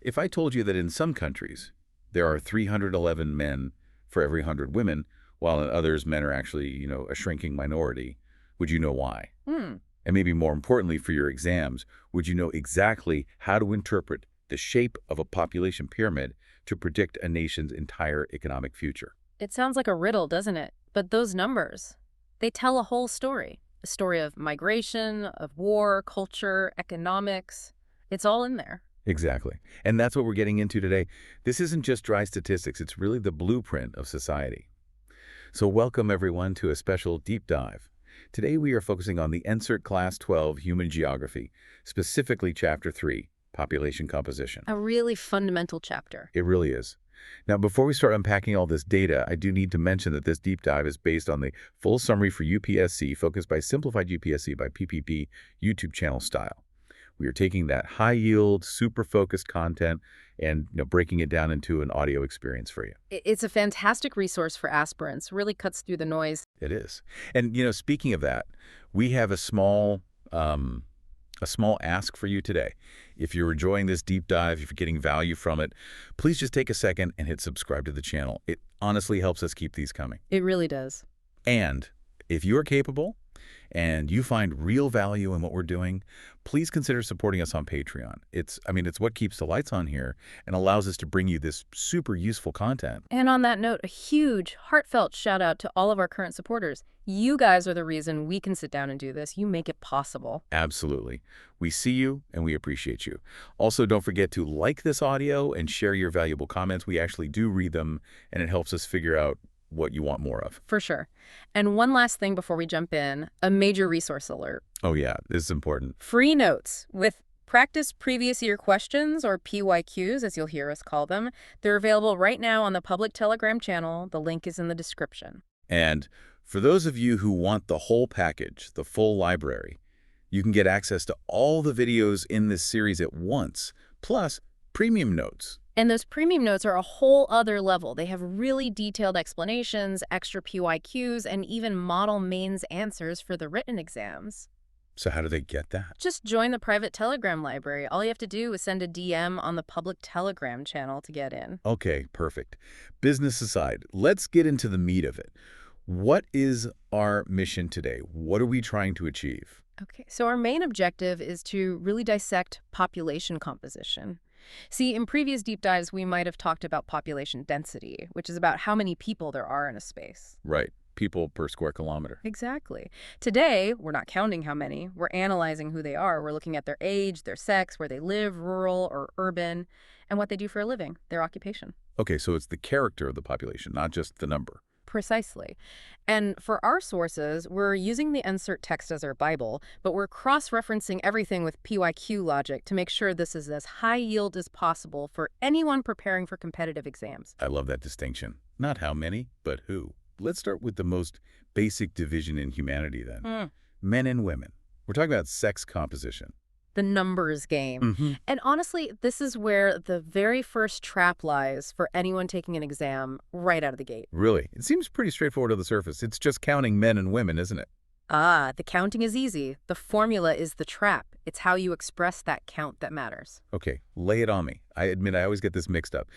if I told you that in some countries there are 311 men for every 100 women, while in others men are actually, a shrinking minority, would you know why? And maybe more importantly for your exams, would you know exactly how to interpret the shape of a population pyramid to predict a nation's entire economic future? It sounds like a riddle, doesn't it? But those numbers, they tell a whole story. A story of migration, of war, culture, economics. It's all in there. Exactly. And that's what we're getting into today. This isn't just dry statistics. It's really the blueprint of society. So welcome, everyone, to a special deep dive. Today, we are focusing on the NCERT Class 12 Human Geography, specifically Chapter 3, Population Composition. A really fundamental chapter. It really is. Now, before we start unpacking all this data, I do need to mention that this deep dive is based on the full summary for UPSC, focused by Simplified UPSC by PPP YouTube channel style. We are taking that high-yield, super focused content and breaking it down into an audio experience for you. It's a fantastic resource for aspirants. Really cuts through the noise. It is. And speaking of that, we have a small ask for you today. If you're enjoying this deep dive, if you're getting value from it, please just take a second and hit subscribe to the channel. It honestly helps us keep these coming. It really does. And if you are capable and you find real value in what we're doing, please consider supporting us on Patreon. It's what keeps the lights on here and allows us to bring you this super useful content. And on that note, a huge, heartfelt shout out to all of our current supporters. You guys are the reason we can sit down and do this. You make it possible. Absolutely. We see you and we appreciate you. Also, don't forget to like this audio and share your valuable comments. We actually do read them, and it helps us figure out what you want more of. For sure. And one last thing before we jump in, a major resource alert. Oh yeah, this is important. Free notes with practice previous year questions, or PYQs as you'll hear us call them. They're available right now on the public Telegram channel. The link is in the description. And for those of you who want the whole package, the full library, you can get access to all the videos in this series at once, plus premium notes. And those premium notes are a whole other level. They have really detailed explanations, extra PYQs, and even model mains answers for the written exams. So how do they get that? Just join the private Telegram library. All you have to do is send a DM on the public Telegram channel to get in. Okay, perfect. Business aside, let's get into the meat of it. What is our mission today? What are we trying to achieve? Okay, so our main objective is to really dissect population composition. See, in previous deep dives, we might have talked about population density, which is about how many people there are in a space. Right. People per square kilometer. Exactly. Today, we're not counting how many. We're analyzing who they are. We're looking at their age, their sex, where they live, rural or urban, and what they do for a living, their occupation. Okay, so it's the character of the population, not just the number. Precisely. And for our sources, we're using the NCERT text as our Bible, but we're cross-referencing everything with PYQ logic to make sure this is as high yield as possible for anyone preparing for competitive exams. I love that distinction. Not how many, but who. Let's start with the most basic division in humanity then. Men and women. We're talking about sex composition. The numbers game. And honestly, this is where the very first trap lies for anyone taking an exam right out of the gate. Really? It seems pretty straightforward on the surface. It's just counting men and women, isn't it? Ah, the counting is easy. The formula is the trap. It's how you express that count that matters. Okay, lay it on me. I admit I always get this mixed up.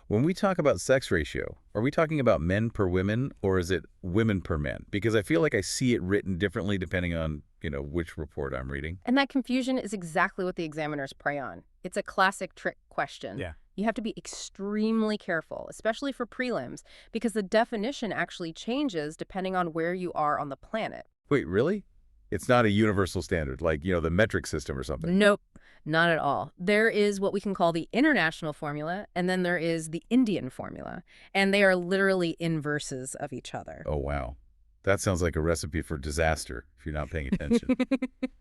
When we talk about sex ratio, are we talking about men per women, or is it women per men? Because I feel like I see it written differently depending on, which report I'm reading. And that confusion is exactly what the examiners prey on. It's a classic trick question. Yeah. You have to be extremely careful, especially for prelims, because the definition actually changes depending on where you are on the planet. Wait, really? It's not a universal standard, like, the metric system or something? Nope, not at all. There is what we can call the international formula, and then there is the Indian formula. And they are literally inverses of each other. Oh, wow. That sounds like a recipe for disaster if you're not paying attention.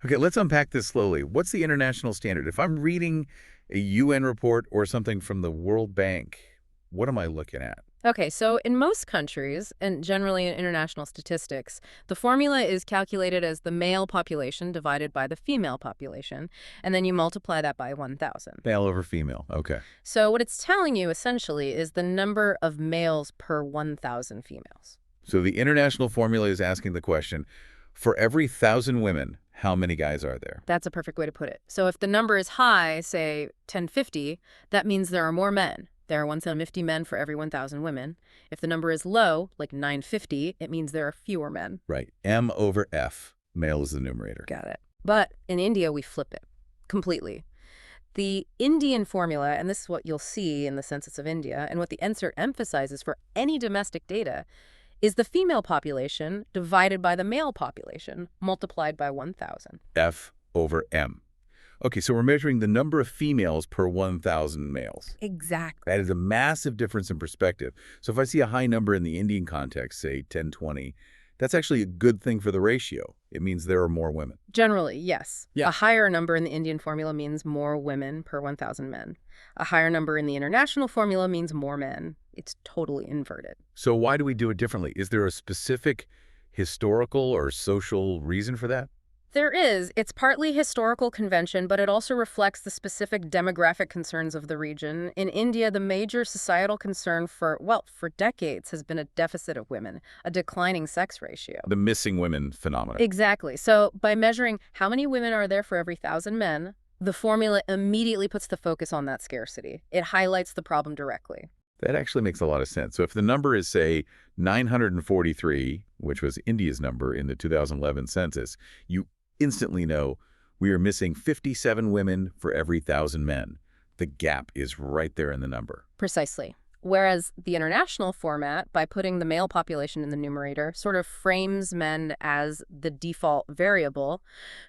Okay, let's unpack this slowly. What's the international standard? If I'm reading a UN report or something from the World Bank, what am I looking at? Okay, so in most countries, and generally in international statistics, the formula is calculated as the male population divided by the female population, and then you multiply that by 1,000. Male over female, okay. So what it's telling you, essentially, is the number of males per 1,000 females. So the international formula is asking the question, for every 1,000 women, How many guys are there? That's a perfect way to put it. So if the number is high, say 1050, that means there are more men. There are 150 men for every 1,000 women. If the number is low, like 950, it means there are fewer men. Right. M over F. Male is the numerator. Got it. But in India, we flip it completely. The Indian formula, and this is what you'll see in the Census of India, and what the NCERT emphasizes for any domestic data, is the female population divided by the male population multiplied by 1,000. F over M. Okay, so we're measuring the number of females per 1,000 males. Exactly. That is a massive difference in perspective. So if I see a high number in the Indian context, say 1020, that's actually a good thing for the ratio. It means there are more women. Generally, yes. Yeah. A higher number in the Indian formula means more women per 1,000 men. A higher number in the international formula means more men. It's totally inverted. So why do we do it differently? Is there a specific historical or social reason for that? There is. It's partly historical convention, but it also reflects the specific demographic concerns of the region. In India, the major societal concern for decades has been a deficit of women, a declining sex ratio. The missing women phenomenon. Exactly. So by measuring how many women are there for every 1,000 men, the formula immediately puts the focus on that scarcity. It highlights the problem directly. That actually makes a lot of sense. So if the number is, say, 943, which was India's number in the 2011 census, you instantly know we are missing 57 women for every 1,000 men. The gap is right there in the number. Precisely. Whereas the international format, by putting the male population in the numerator, sort of frames men as the default variable.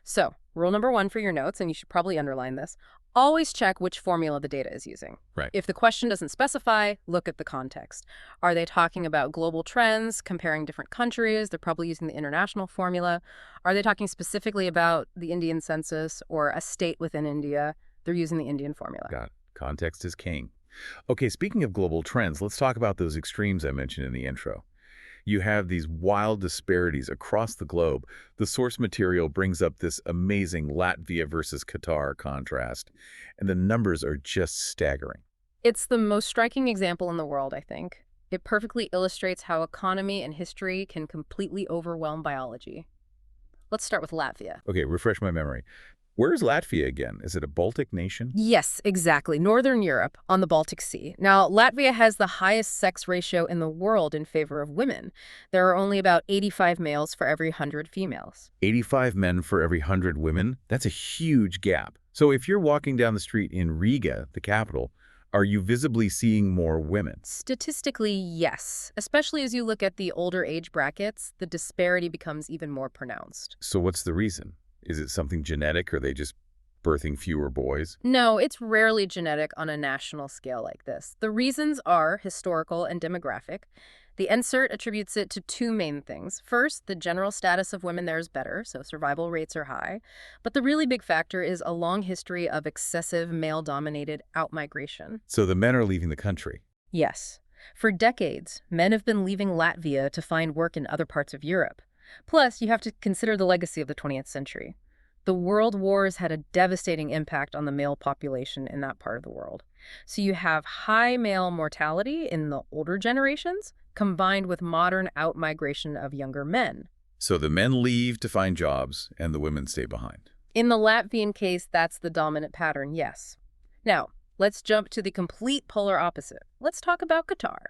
So, rule number 1 for your notes, and you should probably underline this, always check which formula the data is using. Right. If the question doesn't specify, look at the context. Are they talking about global trends, comparing different countries? They're probably using the international formula. Are they talking specifically about the Indian census or a state within India? They're using the Indian formula. Got it. Context is king. Okay, speaking of global trends, let's talk about those extremes I mentioned in the intro. You have these wild disparities across the globe. The source material brings up this amazing Latvia versus Qatar contrast, and the numbers are just staggering. It's the most striking example in the world, I think. It perfectly illustrates how economy and history can completely overwhelm biology. Let's start with Latvia. Okay, refresh my memory. Where's Latvia again? Is it a Baltic nation? Yes, exactly. Northern Europe on the Baltic Sea. Now, Latvia has the highest sex ratio in the world in favor of women. There are only about 85 males for every 100 females. 85 men for every 100 women? That's a huge gap. So if you're walking down the street in Riga, the capital, are you visibly seeing more women? Statistically, yes. Especially as you look at the older age brackets, the disparity becomes even more pronounced. So what's the reason? Is it something genetic? Or are they just birthing fewer boys? No, it's rarely genetic on a national scale like this. The reasons are historical and demographic. The NCERT attributes it to two main things. First, the general status of women there is better, so survival rates are high. But the really big factor is a long history of excessive male-dominated outmigration. So the men are leaving the country. Yes. For decades, men have been leaving Latvia to find work in other parts of Europe. Plus, you have to consider the legacy of the 20th century. The world wars had a devastating impact on the male population in that part of the world. So you have high male mortality in the older generations, combined with modern outmigration of younger men. So the men leave to find jobs, and the women stay behind. In the Latvian case, that's the dominant pattern, yes. Now, let's jump to the complete polar opposite. Let's talk about Qatar.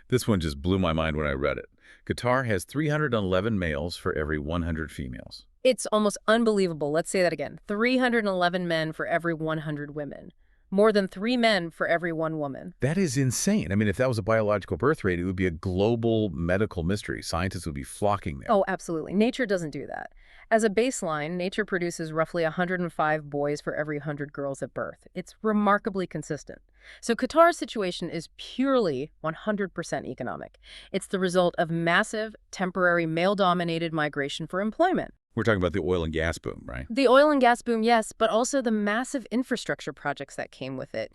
This one just blew my mind when I read it. Qatar has 311 males for every 100 females. It's almost unbelievable. Let's say that again. 311 men for every 100 women. More than 3 men for every 1 woman. That is insane. I mean, if that was a biological birth rate, it would be a global medical mystery. Scientists would be flocking there. Oh, absolutely. Nature doesn't do that. As a baseline, nature produces roughly 105 boys for every 100 girls at birth. It's remarkably consistent. So Qatar's situation is purely 100% economic. It's the result of massive, temporary, male-dominated migration for employment. We're talking about the oil and gas boom, right? The oil and gas boom, yes, but also the massive infrastructure projects that came with it.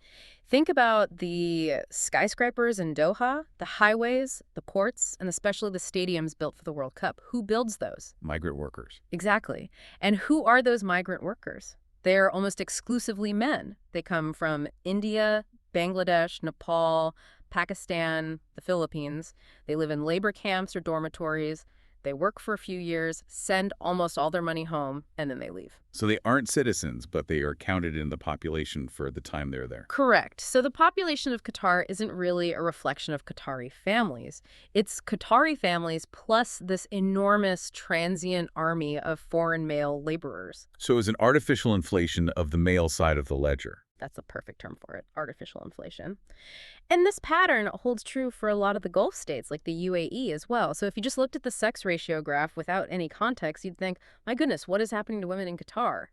Think about the skyscrapers in Doha, the highways, the ports, and especially the stadiums built for the World Cup. Who builds those? Migrant workers. Exactly. And who are those migrant workers? They're almost exclusively men. They come from India, Bangladesh, Nepal, Pakistan, the Philippines. They live in labor camps or dormitories. They work for a few years, send almost all their money home, and then they leave. So they aren't citizens, but they are counted in the population for the time they're there. Correct. So the population of Qatar isn't really a reflection of Qatari families. It's Qatari families plus this enormous transient army of foreign male laborers. So it's an artificial inflation of the male side of the ledger. That's a perfect term for it, artificial inflation. And this pattern holds true for a lot of the Gulf states, like the UAE as well. So if you just looked at the sex ratio graph without any context, you'd think, my goodness, what is happening to women in Qatar?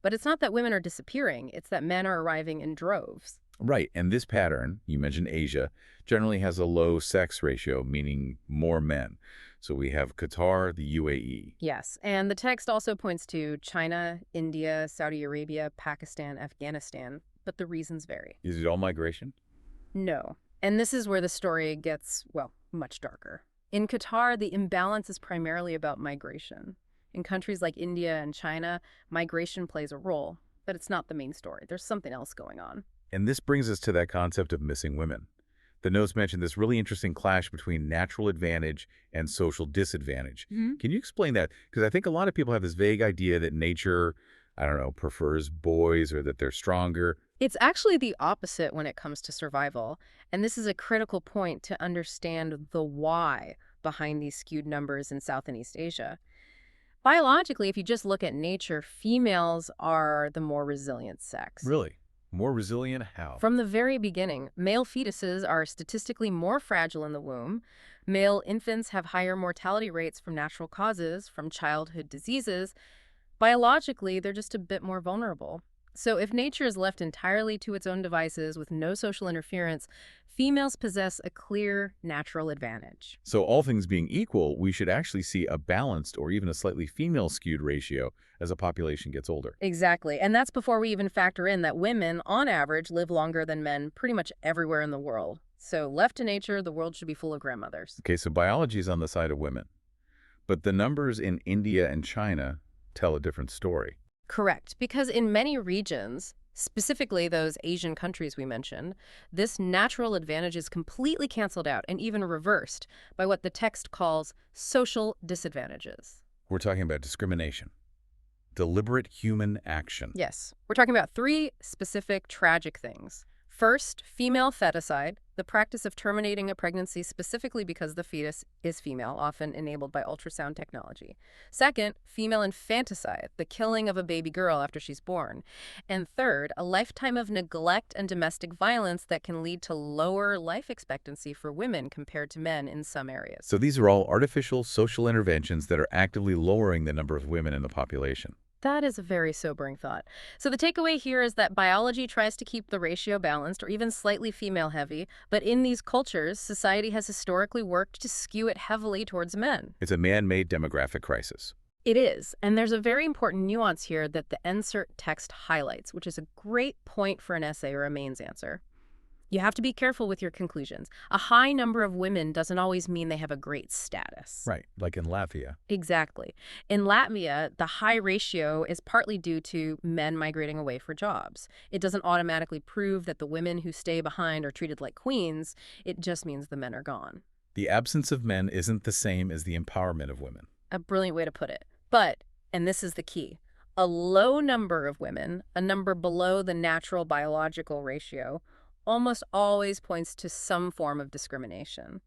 But it's not that women are disappearing, it's that men are arriving in droves. Right, and this pattern, you mentioned Asia, generally has a low sex ratio, meaning more men. So we have Qatar, the UAE. Yes, and the text also points to China, India, Saudi Arabia, Pakistan, Afghanistan, but the reasons vary. Is it all migration? No. And this is where the story gets, well, much darker. In Qatar, the imbalance is primarily about migration. In countries like India and China, migration plays a role, but it's not the main story. There's something else going on. And this brings us to that concept of missing women. The notes mention this really interesting clash between natural advantage and social disadvantage. Can you explain that? Because I think a lot of people have this vague idea that nature, I don't know, prefers boys or that they're stronger. It's actually the opposite when it comes to survival, and this is a critical point to understand the why behind these skewed numbers in South and East Asia. Biologically, if you just look at nature, females are the more resilient sex. Really? More resilient how? From the very beginning, male fetuses are statistically more fragile in the womb. Male infants have higher mortality rates from natural causes, from childhood diseases. Biologically, they're just a bit more vulnerable. So if nature is left entirely to its own devices with no social interference, females possess a clear natural advantage. So all things being equal, we should actually see a balanced or even a slightly female-skewed ratio as a population gets older. Exactly. And that's before we even factor in that women, on average, live longer than men pretty much everywhere in the world. So left to nature, the world should be full of grandmothers. Okay, so biology is on the side of women. But the numbers in India and China tell a different story. Correct, because in many regions, specifically those Asian countries we mentioned, this natural advantage is completely canceled out and even reversed by what the text calls social disadvantages. We're talking about discrimination. Deliberate human action. Yes, we're talking about three specific tragic things. First, female feticide, the practice of terminating a pregnancy specifically because the fetus is female, often enabled by ultrasound technology. Second, female infanticide, the killing of a baby girl after she's born. And third, a lifetime of neglect and domestic violence that can lead to lower life expectancy for women compared to men in some areas. So these are all artificial social interventions that are actively lowering the number of women in the population. That is a very sobering thought. So the takeaway here is that biology tries to keep the ratio balanced or even slightly female-heavy, but in these cultures, society has historically worked to skew it heavily towards men. It's a man-made demographic crisis. It is, and there's a very important nuance here that the NCERT text highlights, which is a great point for an essay or a mains answer. You have to be careful with your conclusions. A high number of women doesn't always mean they have a great status. Right, like in Latvia. Exactly. In Latvia, the high ratio is partly due to men migrating away for jobs. It doesn't automatically prove that the women who stay behind are treated like queens. It just means the men are gone. The absence of men isn't the same as the empowerment of women. A brilliant way to put it. But, and this is the key, a low number of women, a number below the natural biological ratio, almost always points to some form of discrimination.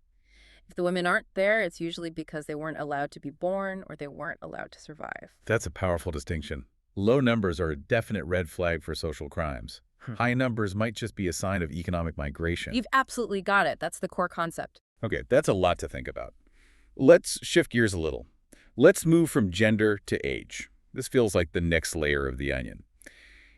If the women aren't there, it's usually because they weren't allowed to be born or they weren't allowed to survive. That's a powerful distinction. Low numbers are a definite red flag for social crimes. High numbers might just be a sign of economic migration. You've absolutely got it. That's the core concept. Okay, that's a lot to think about. Let's shift gears a little. Let's move from gender to age. This feels like the next layer of the onion.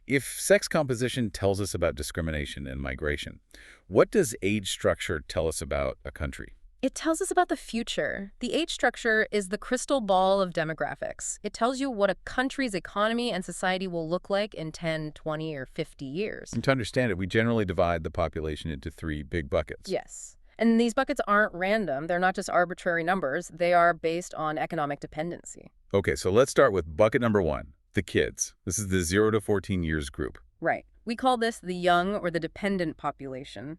If sex composition tells us about discrimination and migration, what does age structure tell us about a country? It tells us about the future. The age structure is the crystal ball of demographics. It tells you what a country's economy and society will look like in 10, 20, or 50 years. And to understand it, we generally divide the population into three big buckets. Yes. And these buckets aren't random. They're not just arbitrary numbers. They are based on economic dependency. Okay, so let's start with bucket number one, the kids. This is the 0 to 14 years group. Right. We call this the young or the dependent population.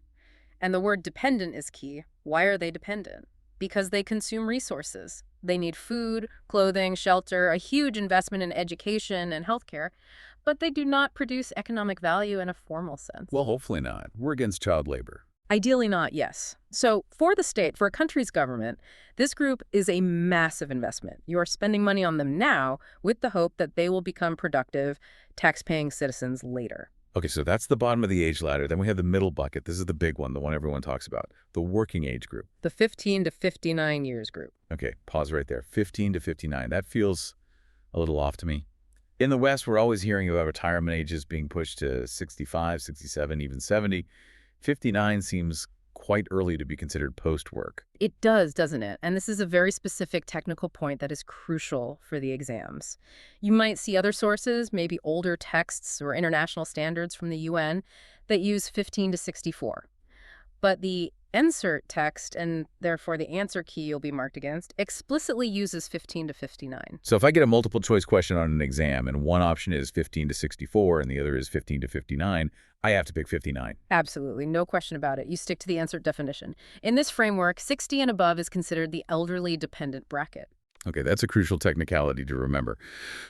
And the word dependent is key. Why are they dependent? because they consume resources. They need food, clothing, shelter, a huge investment in education and healthcare, but they do not produce economic value in a formal sense. Well, hopefully not. We're against child labor. Ideally not, yes. So for the state, for a country's government, this group is a massive investment. You are spending money on them now with the hope that they will become productive, tax-paying citizens later. Okay, so that's the bottom of the age ladder. Then we have the middle bucket. This is the big one, the one everyone talks about, the working age group. The 15 to 59 years group. Okay, pause right there. 15 to 59. That feels a little off to me. In the West, we're always hearing about retirement ages being pushed to 65, 67, even 70. 59 seems quite early to be considered post-work. It does, doesn't it? And this is a very specific technical point that is crucial for the exams. You might see other sources, maybe older texts or international standards from the UN, that use 15 to 64. But the NCERT text, and therefore the answer key you'll be marked against, explicitly uses 15 to 59. So if I get a multiple choice question on an exam and one option is 15 to 64 and the other is 15 to 59, I have to pick 59. Absolutely, no question about it. You stick to the NCERT definition. In this framework, 60 and above is considered the elderly dependent bracket. Okay, that's a crucial technicality to remember.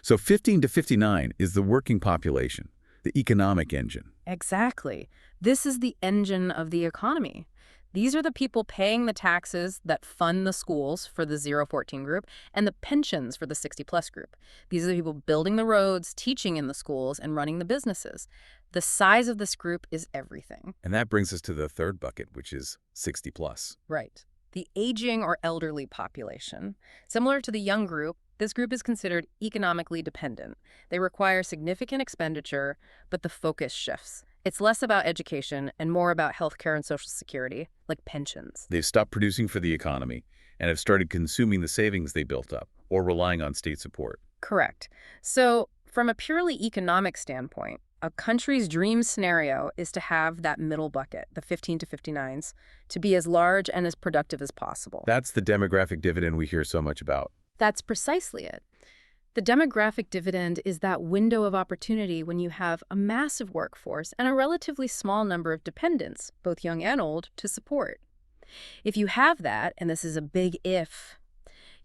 So 15 to 59 is the working population, the economic engine. Exactly. This is the engine of the economy. These are the people paying the taxes that fund the schools for the 0-14 group and the pensions for the 60-plus group. These are the people building the roads, teaching in the schools, and running the businesses. The size of this group is everything. And that brings us to the third bucket, which is 60-plus. Right. The aging or elderly population. Similar to the young group, this group is considered economically dependent. They require significant expenditure, but the focus shifts. It's less about education and more about healthcare and social security, like pensions. They've stopped producing for the economy and have started consuming the savings they built up or relying on state support. Correct. So from a purely economic standpoint, a country's dream scenario is to have that middle bucket, the 15 to 59s, to be as large and as productive as possible. That's the demographic dividend we hear so much about. That's precisely it. The demographic dividend is that window of opportunity when you have a massive workforce and a relatively small number of dependents, both young and old, to support. If you have that, and this is a big if,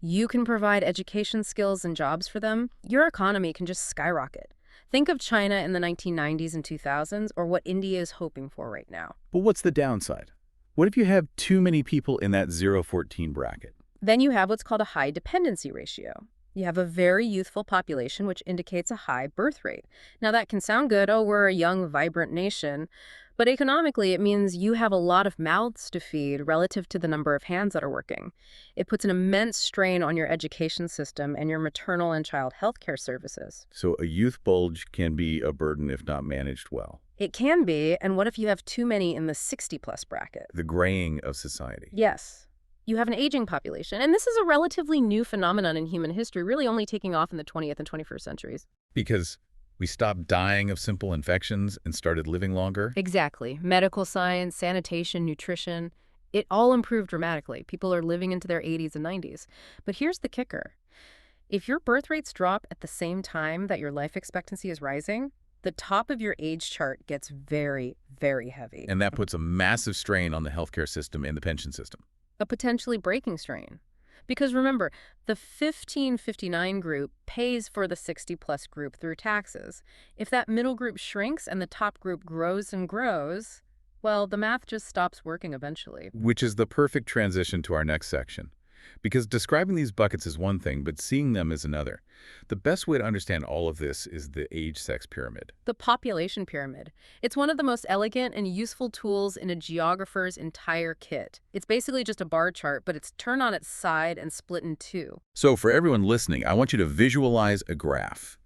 you can provide education skills and jobs for them, your economy can just skyrocket. Think of China in the 1990s and 2000s, or what India is hoping for right now. But what's the downside? What if you have too many people in that 0-14 bracket? Then you have what's called a high dependency ratio. You have a very youthful population, which indicates a high birth rate. Now, that can sound good. Oh, we're a young, vibrant nation. But economically, it means you have a lot of mouths to feed relative to the number of hands that are working. It puts an immense strain on your education system and your maternal and child health care services. So a youth bulge can be a burden if not managed well. It can be. And what if you have too many in the 60-plus bracket? The graying of society. Yes. You have an aging population, and this is a relatively new phenomenon in human history, really only taking off in the 20th and 21st centuries. Because we stopped dying of simple infections and started living longer? Exactly. Medical science, sanitation, nutrition, it all improved dramatically. People are living into their 80s and 90s. But here's the kicker. If your birth rates drop at the same time that your life expectancy is rising, the top of your age chart gets very, very heavy. And that puts a massive strain on the healthcare system and the pension system. A potentially breaking strain. Because remember, the 15-59 group pays for the 60-plus group through taxes. If that middle group shrinks and the top group grows and grows, well, the math just stops working eventually. Which is the perfect transition to our next section. Because describing these buckets is one thing, but seeing them is another. The best way to understand all of this is the age-sex pyramid. The population pyramid. It's one of the most elegant and useful tools in a geographer's entire kit. It's basically just a bar chart, but it's turned on its side and split in two. So for everyone listening, I want you to visualize a graph.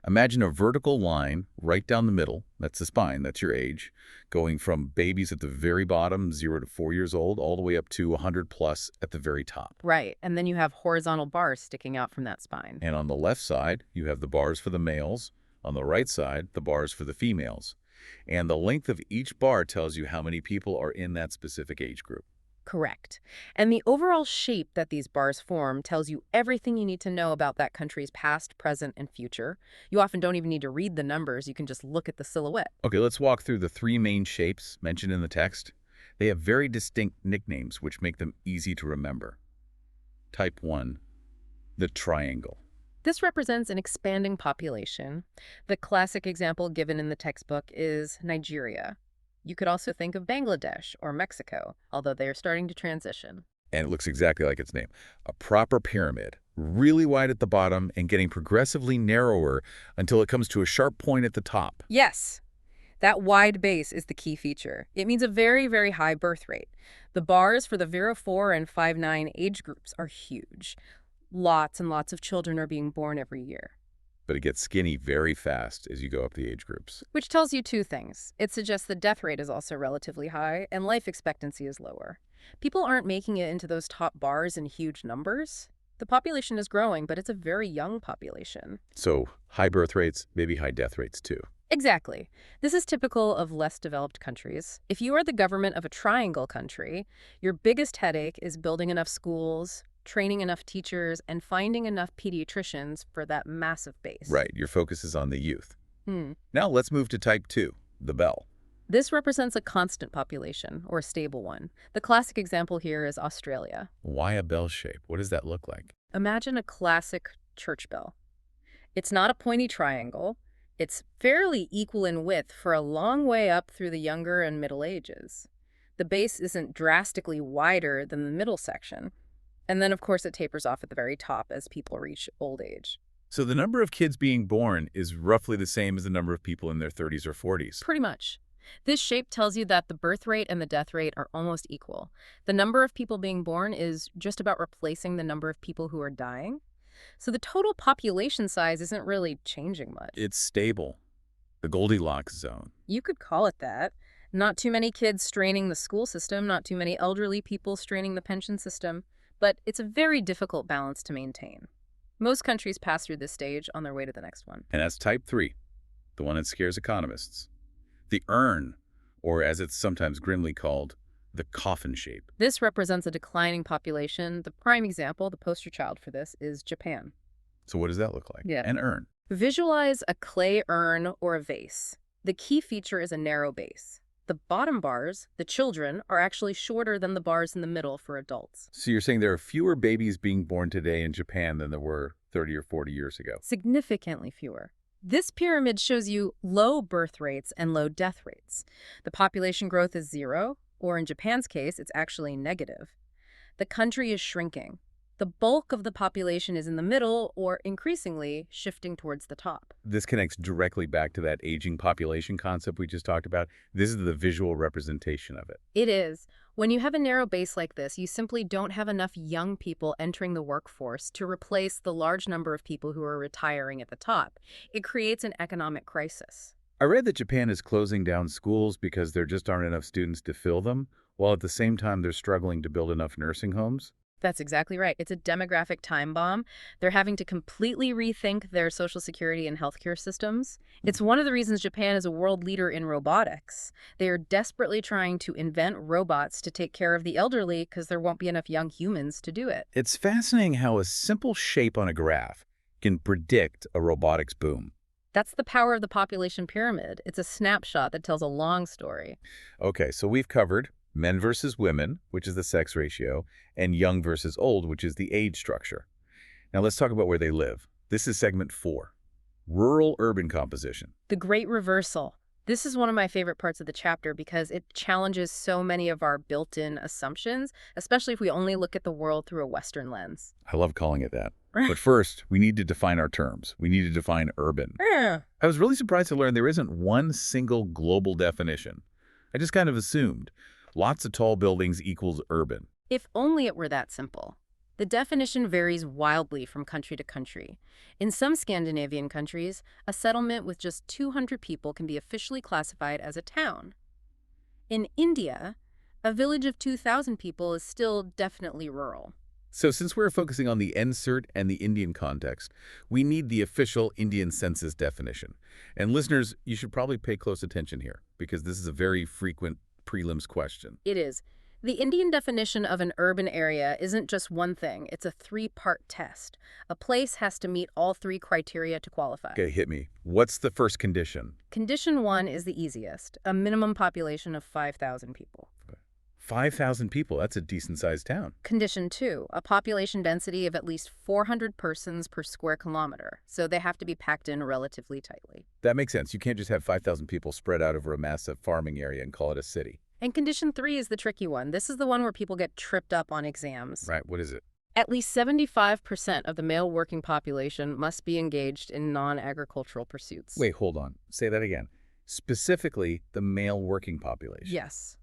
Imagine a vertical line right down the middle, that's the spine, that's your age, going from babies at the very bottom, 0 to 4 years old, all the way up to 100 plus at the very top. Right, and then you have horizontal bars sticking out from that spine. And on the left side, you have the bars for the males. On the right side, the bars for the females. And the length of each bar tells you how many people are in that specific age group. Correct. And the overall shape that these bars form tells you everything you need to know about that country's past, present, and future. You often don't even need to read the numbers. You can just look at the silhouette. Okay, let's walk through the three main shapes mentioned in the text. They have very distinct nicknames, which make them easy to remember. Type 1, the triangle. This represents an expanding population. The classic example given in the textbook is Nigeria. You could also think of Bangladesh or Mexico, although they are starting to transition. And it looks exactly like its name. A proper pyramid, really wide at the bottom and getting progressively narrower until it comes to a sharp point at the top. Yes, that wide base is the key feature. It means a very, very high birth rate. The bars for the 0-4 and 5-9 age groups are huge. Lots and lots of children are being born every year. But it gets skinny very fast as you go up the age groups. Which tells you two things. It suggests the death rate is also relatively high, and life expectancy is lower. People aren't making it into those top bars in huge numbers. The population is growing, but it's a very young population. So high birth rates, maybe high death rates too. Exactly. This is typical of less developed countries. If you are the government of a triangle country, your biggest headache is building enough schools, training enough teachers, and finding enough pediatricians for that massive base. Right, your focus is on the youth. Now let's move to type 2, the bell. This represents a constant population, or a stable one. The classic example here is Australia. Why a bell shape? What does that look like? Imagine a classic church bell. It's not a pointy triangle. It's fairly equal in width for a long way up through the younger and middle ages. The base isn't drastically wider than the middle section. And then, of course, it tapers off at the very top as people reach old age. So the number of kids being born is roughly the same as the number of people in their 30s or 40s. Pretty much. This shape tells you that the birth rate and the death rate are almost equal. The number of people being born is just about replacing the number of people who are dying. So the total population size isn't really changing much. It's stable. The Goldilocks zone. You could call it that. Not too many kids straining the school system, not too many elderly people straining the pension system. But it's a very difficult balance to maintain. Most countries pass through this stage on their way to the next one. And that's type 3, the one that scares economists. The urn, or as it's sometimes grimly called, the coffin shape. This represents a declining population. The prime example, the poster child for this, is Japan. So what does that look like? Yeah. An urn. Visualize a clay urn or a vase. The key feature is a narrow base. The bottom bars, the children, are actually shorter than the bars in the middle for adults. So you're saying there are fewer babies being born today in Japan than there were 30 or 40 years ago? Significantly fewer. This pyramid shows you low birth rates and low death rates. The population growth is 0, or in Japan's case, it's actually negative. The country is shrinking. The bulk of the population is in the middle or increasingly shifting towards the top. This connects directly back to that aging population concept we just talked about. This is the visual representation of it. It is. When you have a narrow base like this, you simply don't have enough young people entering the workforce to replace the large number of people who are retiring at the top. It creates an economic crisis. I read that Japan is closing down schools because there just aren't enough students to fill them, while at the same time they're struggling to build enough nursing homes. That's exactly right. It's a demographic time bomb. They're having to completely rethink their social security and healthcare systems. It's one of the reasons Japan is a world leader in robotics. They are desperately trying to invent robots to take care of the elderly because there won't be enough young humans to do it. It's fascinating how a simple shape on a graph can predict a robotics boom. That's the power of the population pyramid. It's a snapshot that tells a long story. Okay, so we've covered men versus women, which is the sex ratio, and young versus old, which is the age structure. Now let's talk about where they live. This is segment 4, rural-urban composition. The great reversal. This is one of my favorite parts of the chapter because it challenges so many of our built-in assumptions, especially if we only look at the world through a Western lens. I love calling it that. But first, we need to define our terms. We need to define urban. I was really surprised to learn there isn't one single global definition. I just kind of assumed lots of tall buildings equals urban. If only it were that simple. The definition varies wildly from country to country. In some Scandinavian countries, a settlement with just 200 people can be officially classified as a town. In India, a village of 2,000 people is still definitely rural. So since we're focusing on the NCERT and the Indian context, we need the official Indian census definition. And listeners, you should probably pay close attention here because this is a very frequent prelims question. It is. The Indian definition of an urban area isn't just one thing. It's a 3-part test. A place has to meet all 3 criteria to qualify. Okay, hit me. What's the first condition? Condition 1 is the easiest, a minimum population of 5,000 people. 5,000 people, that's a decent-sized town. Condition 2, a population density of at least 400 persons per square kilometer, so they have to be packed in relatively tightly. That makes sense. You can't just have 5,000 people spread out over a massive farming area and call it a city. And condition 3 is the tricky one. This is the one where people get tripped up on exams. Right, what is it? At least 75% of the male working population must be engaged in non-agricultural pursuits. Wait, hold on. Say that again. Specifically, the male working population. Yes.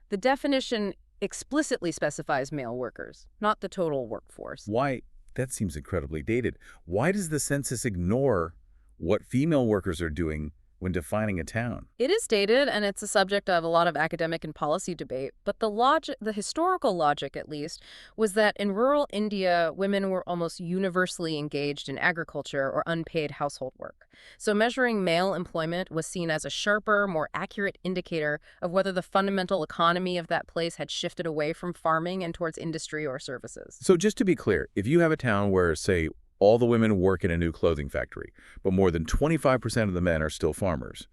The definition explicitly specifies male workers, not the total workforce. Why? That seems incredibly dated. Why does the census ignore what female workers are doing when defining a town? It is dated, and it's a subject of a lot of academic and policy debate, but the historical logic, at least, was that in rural India, women were almost universally engaged in agriculture or unpaid household work. So measuring male employment was seen as a sharper, more accurate indicator of whether the fundamental economy of that place had shifted away from farming and towards industry or services. So just to be clear, if you have a town where, say, all the women work in a new clothing factory, but more than 25% of the men are still farmers,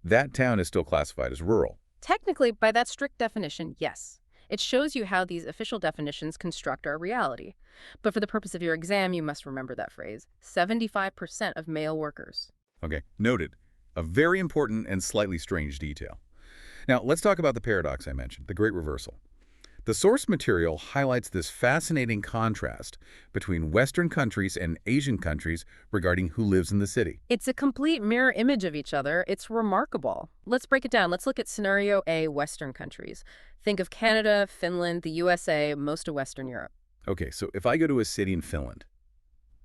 that town is still classified as rural. Technically, by that strict definition, yes. It shows you how these official definitions construct our reality. But for the purpose of your exam, you must remember that phrase, 75% of male workers. Okay, noted. A very important and slightly strange detail. Now, let's talk about the paradox I mentioned, the Great Reversal. The source material highlights this fascinating contrast between Western countries and Asian countries regarding who lives in the city. It's a complete mirror image of each other. It's remarkable. Let's break it down. Let's look at scenario A, Western countries. Think of Canada, Finland, the USA, most of Western Europe. Okay, so if I go to a city in Finland,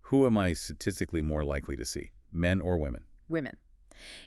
who am I statistically more likely to see, men or women? Women.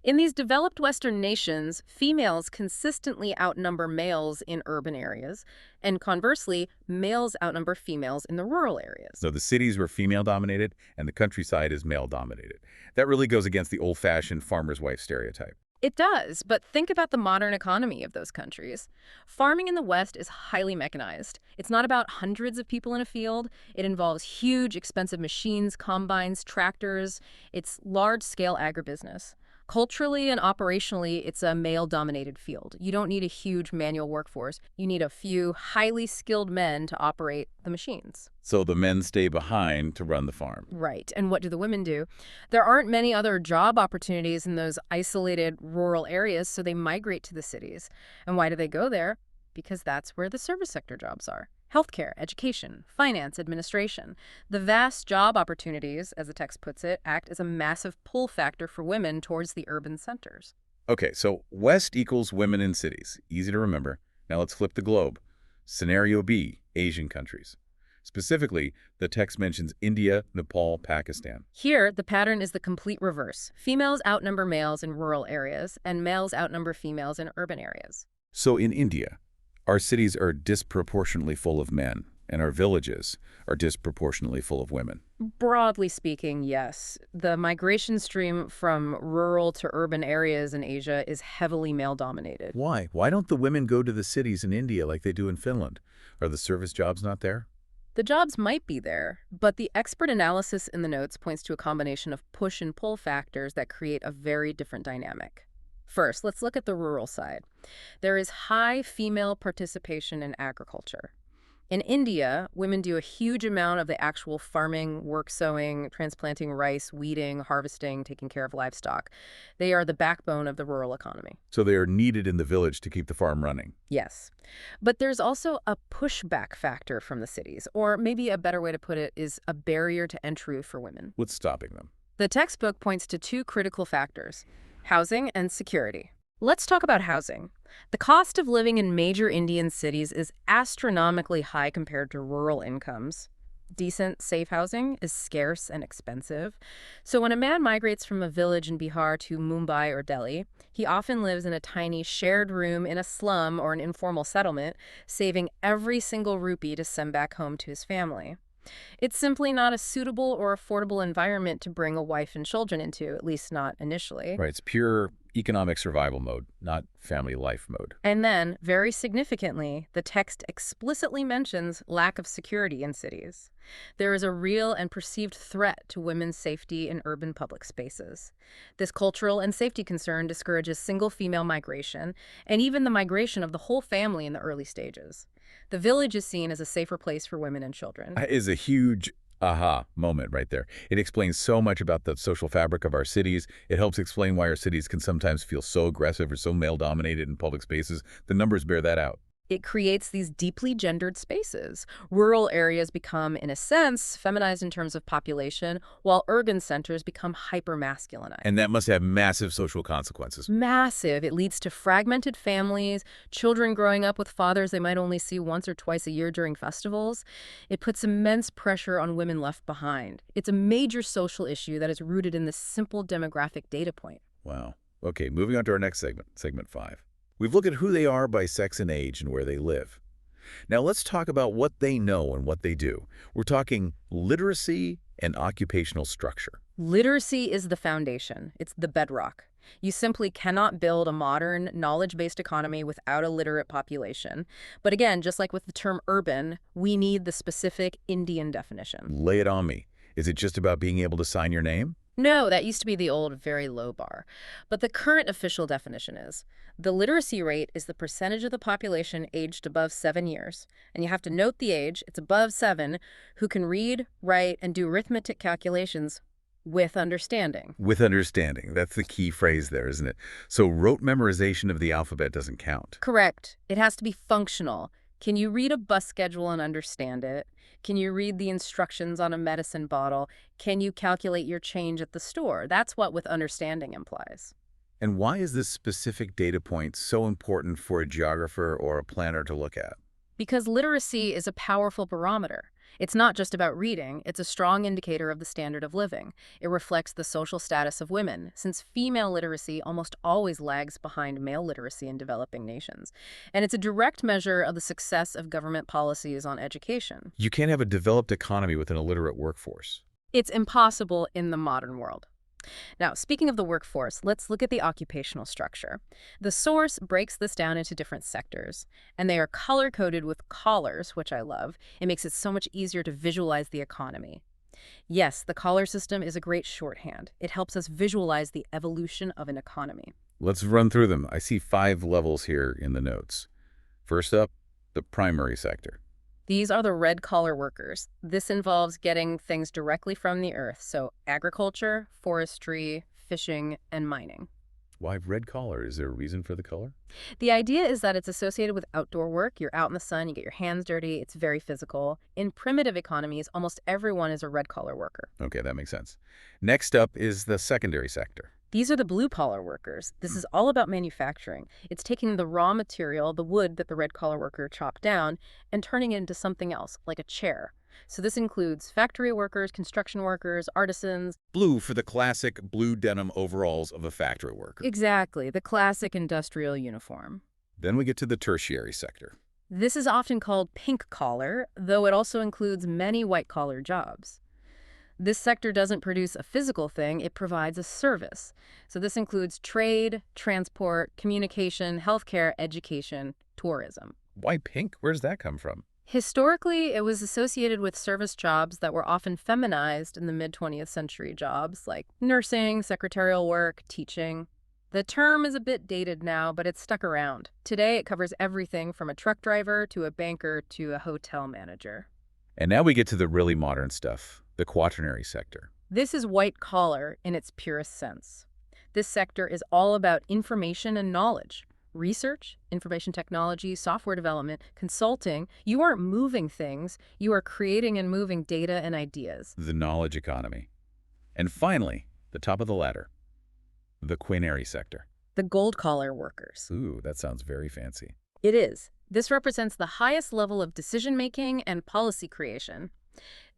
In these developed Western nations, females consistently outnumber males in urban areas, and conversely, males outnumber females in the rural areas. So the cities were female-dominated, and the countryside is male-dominated. That really goes against the old-fashioned farmer's wife stereotype. It does, but think about the modern economy of those countries. Farming in the West is highly mechanized. It's not about hundreds of people in a field. It involves huge, expensive machines, combines, tractors. It's large-scale agribusiness. Culturally and operationally, it's a male-dominated field. You don't need a huge manual workforce. You need a few highly skilled men to operate the machines. So the men stay behind to run the farm. Right. And what do the women do? There aren't many other job opportunities in those isolated rural areas, so they migrate to the cities. And why do they go there? Because that's where the service sector jobs are. Healthcare, education, finance, administration. The vast job opportunities, as the text puts it, act as a massive pull factor for women towards the urban centers. Okay, so West equals women in cities. Easy to remember. Now let's flip the globe. Scenario B, Asian countries. Specifically, the text mentions India, Nepal, Pakistan. Here, the pattern is the complete reverse. Females outnumber males in rural areas, and males outnumber females in urban areas. So in India, our cities are disproportionately full of men, and our villages are disproportionately full of women. Broadly speaking, yes. The migration stream from rural to urban areas in Asia is heavily male-dominated. Why? Why don't the women go to the cities in India like they do in Finland? Are the service jobs not there? The jobs might be there, but the expert analysis in the notes points to a combination of push and pull factors that create a very different dynamic. First, let's look at the rural side. There is high female participation in agriculture. In India, women do a huge amount of the actual farming, work sowing, transplanting rice, weeding, harvesting, taking care of livestock. They are the backbone of the rural economy. So they are needed in the village to keep the farm running. Yes. But there's also a pushback factor from the cities, or maybe a better way to put it is a barrier to entry for women. What's stopping them? The textbook points to two critical factors: housing and security. Let's talk about housing. The cost of living in major Indian cities is astronomically high compared to rural incomes. Decent, safe housing is scarce and expensive. So when a man migrates from a village in Bihar to Mumbai or Delhi, he often lives in a tiny shared room in a slum or an informal settlement, saving every single rupee to send back home to his family. It's simply not a suitable or affordable environment to bring a wife and children into, at least not initially. Right, it's pure economic survival mode, not family life mode. And then, very significantly, the text explicitly mentions lack of security in cities. There is a real and perceived threat to women's safety in urban public spaces. This cultural and safety concern discourages single female migration and even the migration of the whole family in the early stages. The village is seen as a safer place for women and children. That is a huge aha moment right there. It explains so much about the social fabric of our cities. It helps explain why our cities can sometimes feel so aggressive or so male-dominated in public spaces. The numbers bear that out. It creates these deeply gendered spaces. Rural areas become, in a sense, feminized in terms of population, while urban centers become hyper-masculinized. And that must have massive social consequences. Massive. It leads to fragmented families, children growing up with fathers they might only see once or twice a year during festivals. It puts immense pressure on women left behind. It's a major social issue that is rooted in this simple demographic data point. Wow. Okay, moving on to our next segment, segment 5. We've looked at who they are by sex and age and where they live. Now let's talk about what they know and what they do. We're talking literacy and occupational structure. Literacy is the foundation. It's the bedrock. You simply cannot build a modern, knowledge-based economy without a literate population. But again, just like with the term urban, we need the specific Indian definition. Lay it on me. Is it just about being able to sign your name? No, that used to be the old, very low bar. But the current official definition is, the literacy rate is the percentage of the population aged above 7 years. And you have to note the age, it's above 7, who can read, write, and do arithmetic calculations with understanding. With understanding. That's the key phrase there, isn't it? So rote memorization of the alphabet doesn't count. Correct. It has to be functional. Can you read a bus schedule and understand it? Can you read the instructions on a medicine bottle? Can you calculate your change at the store? That's what with understanding implies. And why is this specific data point so important for a geographer or a planner to look at? Because literacy is a powerful barometer. It's not just about reading, it's a strong indicator of the standard of living. It reflects the social status of women, since female literacy almost always lags behind male literacy in developing nations. And it's a direct measure of the success of government policies on education. You can't have a developed economy with an illiterate workforce. It's impossible in the modern world. Now, speaking of the workforce, let's look at the occupational structure. The source breaks this down into different sectors, and they are color-coded with collars, which I love. It makes it so much easier to visualize the economy. Yes, the collar system is a great shorthand. It helps us visualize the evolution of an economy. Let's run through them. I see 5 levels here in the notes. First up, the primary sector. These are the red-collar workers. This involves getting things directly from the earth, so agriculture, forestry, fishing, and mining. Why red collar? Is there a reason for the color? The idea is that it's associated with outdoor work. You're out in the sun, you get your hands dirty, it's very physical. In primitive economies, almost everyone is a red-collar worker. Okay, that makes sense. Next up is the secondary sector. These are the blue-collar workers. This is all about manufacturing. It's taking the raw material, the wood that the red-collar worker chopped down, and turning it into something else, like a chair. So this includes factory workers, construction workers, artisans. Blue for the classic blue denim overalls of a factory worker. Exactly, the classic industrial uniform. Then we get to the tertiary sector. This is often called pink collar, though it also includes many white-collar jobs. This sector doesn't produce a physical thing, it provides a service. So this includes trade, transport, communication, healthcare, education, tourism. Why pink? Where does that come from? Historically, it was associated with service jobs that were often feminized in the mid-20th century jobs, like nursing, secretarial work, teaching. The term is a bit dated now, but it's stuck around. Today, it covers everything from a truck driver to a banker to a hotel manager. And now we get to the really modern stuff, the quaternary sector. This is white collar in its purest sense. This sector is all about information and knowledge. Research, information technology, software development, consulting. You aren't moving things, you are creating and moving data and ideas. The knowledge economy. And finally, the top of the ladder, the quinary sector. The gold collar workers. Ooh, that sounds very fancy. It is. This represents the highest level of decision-making and policy creation.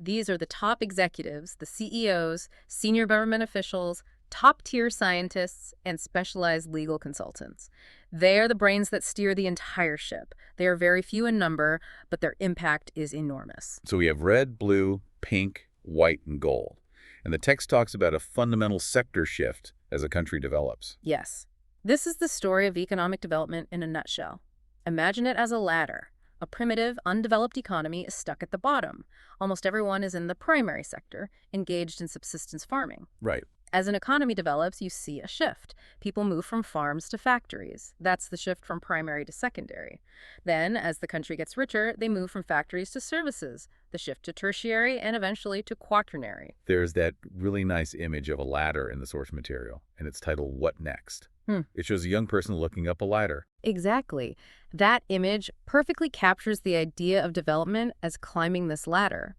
These are the top executives, the CEOs, senior government officials, top-tier scientists, and specialized legal consultants. They are the brains that steer the entire ship. They are very few in number, but their impact is enormous. So we have red, blue, pink, white, and gold. And the text talks about a fundamental sector shift as a country develops. Yes. This is the story of economic development in a nutshell. Imagine it as a ladder. A primitive, undeveloped economy is stuck at the bottom. Almost everyone is in the primary sector, engaged in subsistence farming. Right. As an economy develops, you see a shift. People move from farms to factories. That's the shift from primary to secondary. Then, as the country gets richer, they move from factories to services, the shift to tertiary, and eventually to quaternary. There's that really nice image of a ladder in the source material, and it's titled What Next? It shows a young person looking up a ladder. Exactly. That image perfectly captures the idea of development as climbing this ladder.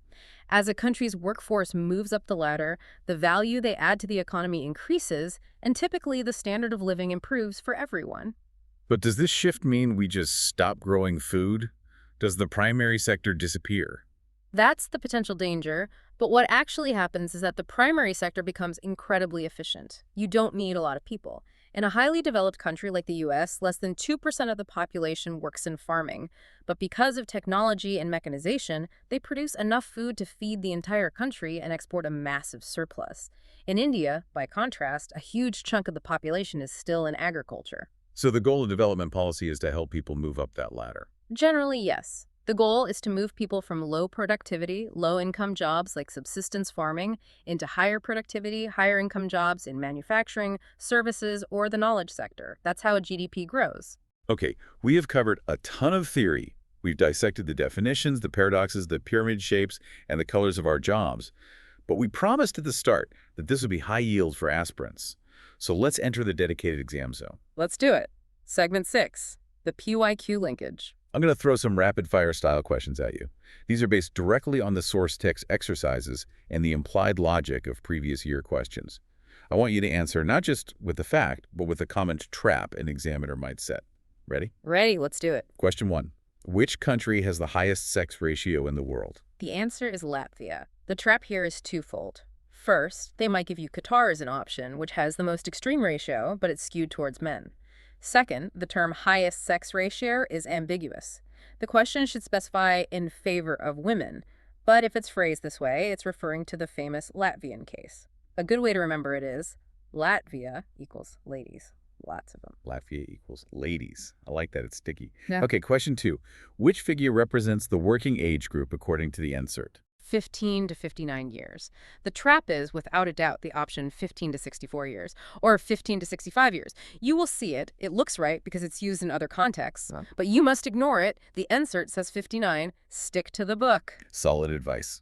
As a country's workforce moves up the ladder, the value they add to the economy increases, and typically the standard of living improves for everyone. But does this shift mean we just stop growing food? Does the primary sector disappear? That's the potential danger, but what actually happens is that the primary sector becomes incredibly efficient. You don't need a lot of people. In a highly developed country like the US, less than 2% of the population works in farming, but because of technology and mechanization, they produce enough food to feed the entire country and export a massive surplus. In India, by contrast, a huge chunk of the population is still in agriculture. So the goal of development policy is to help people move up that ladder. Generally, yes. The goal is to move people from low productivity, low-income jobs like subsistence farming into higher productivity, higher-income jobs in manufacturing, services, or the knowledge sector. That's how a GDP grows. Okay, we have covered a ton of theory. We've dissected the definitions, the paradoxes, the pyramid shapes, and the colors of our jobs. But we promised at the start that this would be high yield for aspirants. So let's enter the dedicated exam zone. Let's do it. Segment 6, the PYQ linkage. I'm going to throw some rapid-fire style questions at you. These are based directly on the source text exercises and the implied logic of previous year questions. I want you to answer not just with the fact, but with the comment trap an examiner might set. Ready? Ready, let's do it. Question 1. Which country has the highest sex ratio in the world? The answer is Latvia. The trap here is twofold. First, they might give you Qatar as an option, which has the most extreme ratio, but it's skewed towards men. Second, the term highest sex ratio is ambiguous. The question should specify in favor of women, but if it's phrased this way, it's referring to the famous Latvian case. A good way to remember it is Latvia equals ladies. Lots of them. Latvia equals ladies. I like that. It's sticky. Yeah. Okay, question 2. Which figure represents the working age group according to the NCERT? 15 to 59 years. The trap is, without a doubt, the option 15 to 64 years, or 15 to 65 years. You will see it. It looks right because it's used in other contexts, but you must ignore it. The NCERT says 59. Stick to the book. Solid advice.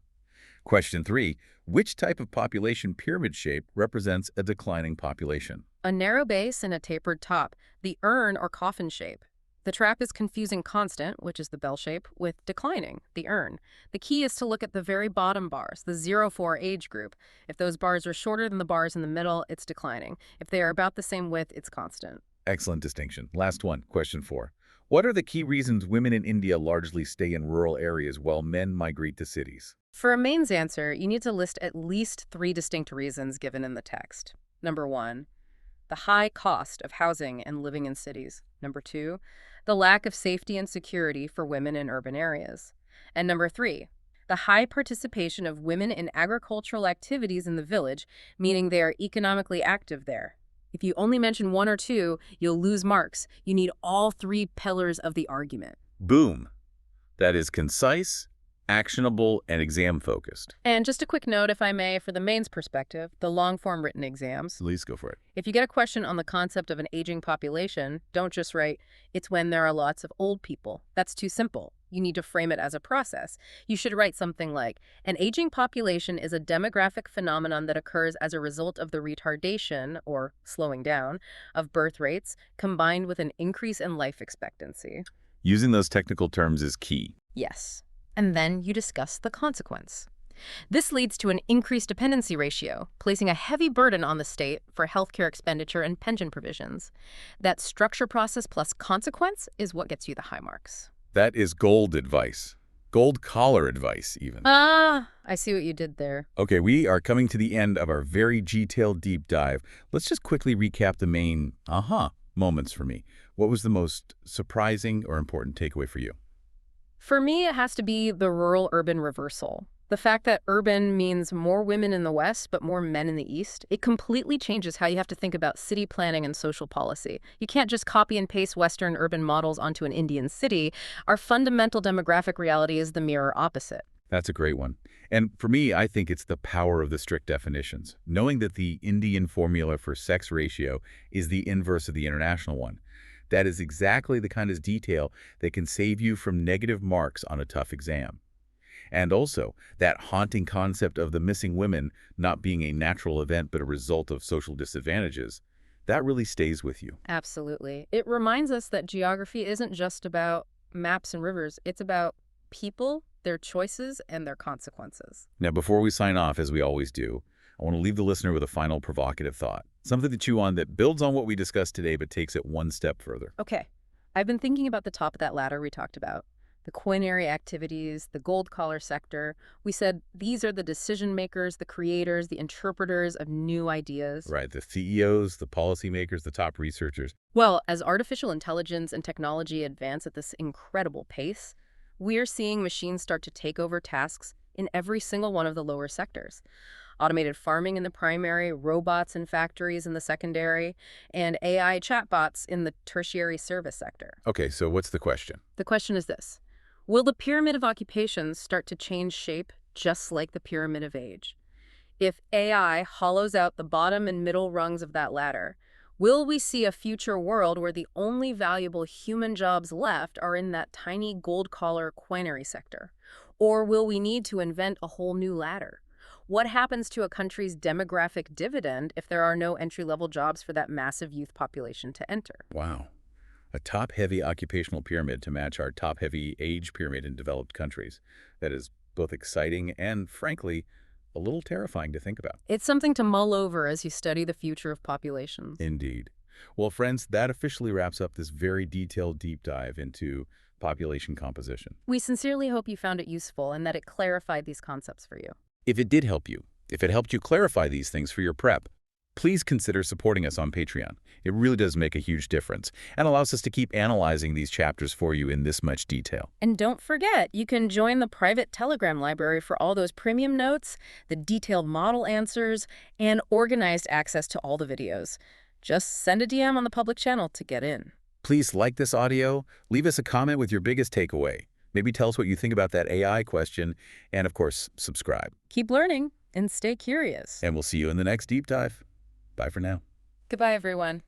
Question 3. Which type of population pyramid shape represents a declining population? A narrow base and a tapered top, the urn or coffin shape. The trap is confusing constant, which is the bell shape, with declining, the urn. The key is to look at the very bottom bars, the 0-4 age group. If those bars are shorter than the bars in the middle, it's declining. If they are about the same width, it's constant. Excellent distinction. Last one, question 4. What are the key reasons women in India largely stay in rural areas while men migrate to cities? For a mains answer, you need to list at least 3 distinct reasons given in the text. Number 1, the high cost of housing and living in cities. Number 2, the lack of safety and security for women in urban areas. And number 3, the high participation of women in agricultural activities in the village, meaning they are economically active there. If you only mention 1 or 2, you'll lose marks. You need all 3 pillars of the argument. Boom. That is concise, actionable, and exam-focused. And just a quick note, if I may, for the mains perspective, the long-form written exams. Please go for it. If you get a question on the concept of an aging population, don't just write, it's when there are lots of old people. That's too simple. You need to frame it as a process. You should write something like, an aging population is a demographic phenomenon that occurs as a result of the retardation, or slowing down, of birth rates, combined with an increase in life expectancy. Using those technical terms is key. Yes. And then you discuss the consequence. This leads to an increased dependency ratio, placing a heavy burden on the state for healthcare expenditure and pension provisions. That structure process plus consequence is what gets you the high marks. That is gold advice. Gold collar advice, even. I see what you did there. Okay, we are coming to the end of our very detailed deep dive. Let's just quickly recap the main moments for me. What was the most surprising or important takeaway for you? For me, it has to be the rural-urban reversal. The fact that urban means more women in the West but more men in the East, it completely changes how you have to think about city planning and social policy. You can't just copy and paste Western urban models onto an Indian city. Our fundamental demographic reality is the mirror opposite. That's a great one. And for me, I think it's the power of the strict definitions. Knowing that the Indian formula for sex ratio is the inverse of the international one. That is exactly the kind of detail that can save you from negative marks on a tough exam. And also, that haunting concept of the missing women not being a natural event but a result of social disadvantages, that really stays with you. Absolutely. It reminds us that geography isn't just about maps and rivers. It's about people, their choices, and their consequences. Now, before we sign off, as we always do, I want to leave the listener with a final provocative thought. Something to chew on that builds on what we discussed today but takes it one step further. Okay. I've been thinking about the top of that ladder we talked about. The quinary activities, the gold-collar sector. We said these are the decision makers, the creators, the interpreters of new ideas. Right, the CEOs, the policymakers, the top researchers. Well, as artificial intelligence and technology advance at this incredible pace, we're seeing machines start to take over tasks in every single one of the lower sectors. Automated farming in the primary, robots in factories in the secondary, and AI chatbots in the tertiary service sector. Okay, so what's the question? The question is this. Will the pyramid of occupations start to change shape just like the pyramid of age? If AI hollows out the bottom and middle rungs of that ladder, will we see a future world where the only valuable human jobs left are in that tiny gold-collar quinary sector? Or will we need to invent a whole new ladder? What happens to a country's demographic dividend if there are no entry-level jobs for that massive youth population to enter? Wow. A top-heavy occupational pyramid to match our top-heavy age pyramid in developed countries. That is both exciting and, frankly, a little terrifying to think about. It's something to mull over as you study the future of populations. Indeed. Well, friends, that officially wraps up this very detailed deep dive into population composition. We sincerely hope you found it useful and that it clarified these concepts for you. If it did help you, if it helped you clarify these things for your prep, please consider supporting us on Patreon. It really does make a huge difference and allows us to keep analyzing these chapters for you in this much detail. And don't forget, you can join the private Telegram library for all those premium notes, the detailed model answers, and organized access to all the videos. Just send a DM on the public channel to get in. Please like this audio, leave us a comment with your biggest takeaway. Maybe tell us what you think about that AI question, and of course, subscribe. Keep learning and stay curious. And we'll see you in the next deep dive. Bye for now. Goodbye, everyone.